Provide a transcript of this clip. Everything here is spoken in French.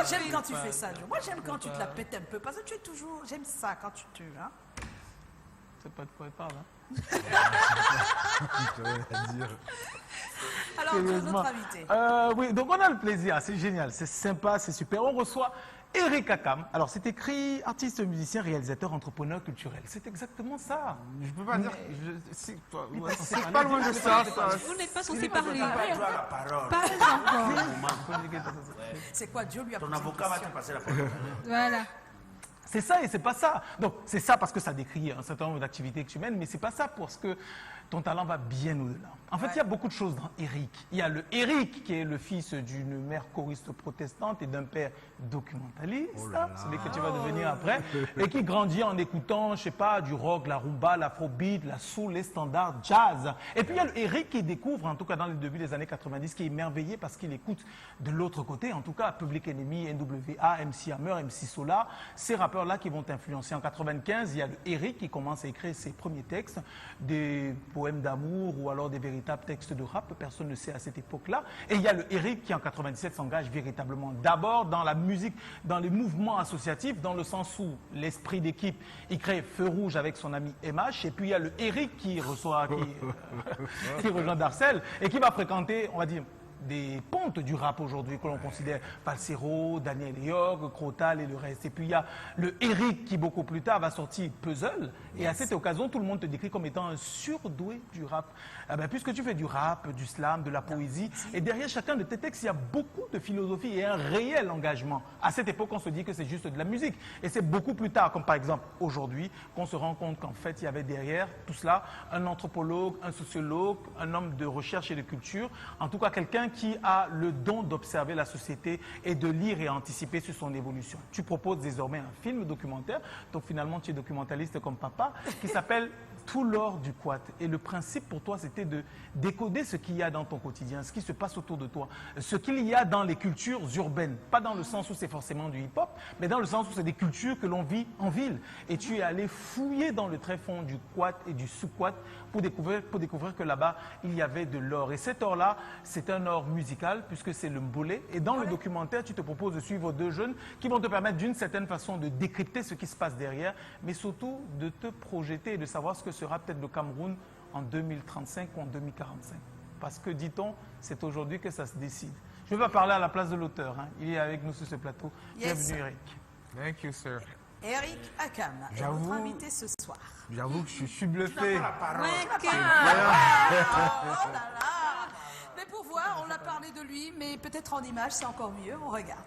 j'aime quand tu fais ça, Joe. Moi, j'aime quand tu te la pètes un peu. Parce que tu es toujours... J'aime ça quand tu te... Hein. C'est pas de quoi elle parle, hein. Alors, notre invité. Oui, donc on a le plaisir, c'est génial, c'est sympa, c'est super. On reçoit Eric Akam. Alors, c'est écrit artiste, musicien, réalisateur, entrepreneur culturel. C'est exactement ça. Je peux pas dire. C'est Pas loin de ça. Vous n'êtes pas censé parler. Tu as la parole. Parlez encore. C'est quoi, Joe lui a Ton posé une avocat va te question. passer la parole. Voilà. C'est ça et c'est pas ça. Donc, c'est ça parce que ça décrit un certain nombre d'activités que tu mènes, mais c'est pas ça parce que ton talent va bien au-delà. En fait, il y a beaucoup de choses dans Eric. Il y a le Eric qui est le fils d'une mère choriste protestante et d'un père documentaliste, celui que tu vas devenir après, et qui grandit en écoutant, je sais pas, du rock, la rumba, l'afrobeat, la soul, les standards, jazz. Et puis il y a le Eric qui découvre, en tout cas dans les débuts des années 90, qui est émerveillé parce qu'il écoute de l'autre côté, en tout cas Public Enemy, NWA, MC Hammer, MC Solar, ces rappeurs-là qui vont t'influencer. En 95, il y a le Eric qui commence à écrire ses premiers textes, des poèmes d'amour ou alors des véritables textes de rap, personne ne sait à cette époque-là. Et il y a le Eric qui en 97 s'engage véritablement d'abord dans la musique, dans les mouvements associatifs, dans le sens où l'esprit d'équipe, il crée Feu Rouge avec son ami MH, et puis il y a le Eric qui rejoint Darcel et qui va fréquenter, on va dire, des pontes du rap aujourd'hui que l'on considère Palcero, Daniel York, Crotal et le reste. Et puis il y a le Eric qui beaucoup plus tard va sortir Puzzle. Et à cette occasion, tout le monde te décrit comme étant un surdoué du rap. Eh ben, puisque tu fais du rap, du slam, de la poésie, et derrière chacun de tes textes, il y a beaucoup de philosophie et un réel engagement. À cette époque, on se dit que c'est juste de la musique. Et c'est beaucoup plus tard, comme par exemple aujourd'hui, qu'on se rend compte qu'en fait, il y avait derrière tout cela un anthropologue, un sociologue, un homme de recherche et de culture, en tout cas quelqu'un qui a le don d'observer la société et de lire et anticiper sur son évolution. Tu proposes désormais un film documentaire, donc finalement tu es documentaliste comme papa, qui s'appelle Tout l'or du Quat. Et le principe pour toi, c'était de décoder ce qu'il y a dans ton quotidien, ce qui se passe autour de toi, ce qu'il y a dans les cultures urbaines. Pas dans le sens où c'est forcément du hip-hop, mais dans le sens où c'est des cultures que l'on vit en ville. Et tu es allé fouiller dans le tréfonds du Quat et du sous-Quat pour découvrir que là-bas, il y avait de l'or. Et cet or-là, c'est un or musical, puisque c'est le mbolé. Et dans le documentaire, tu te proposes de suivre deux jeunes qui vont te permettre d'une certaine façon de décrypter ce qui se passe derrière, mais surtout de te projeter et de savoir ce que sera peut-être le Cameroun en 2035 ou en 2045. Parce que, dit-on, c'est aujourd'hui que ça se décide. Je ne vais pas parler à la place de l'auteur. Hein. Il est avec nous sur ce plateau. Bienvenue, Eric. Thank you, sir. Eric Akam est notre invité ce soir. J'avoue que je suis bluffé. Oh là là. Mais pour voir, on a parlé de lui, mais peut-être en image, c'est encore mieux. On regarde.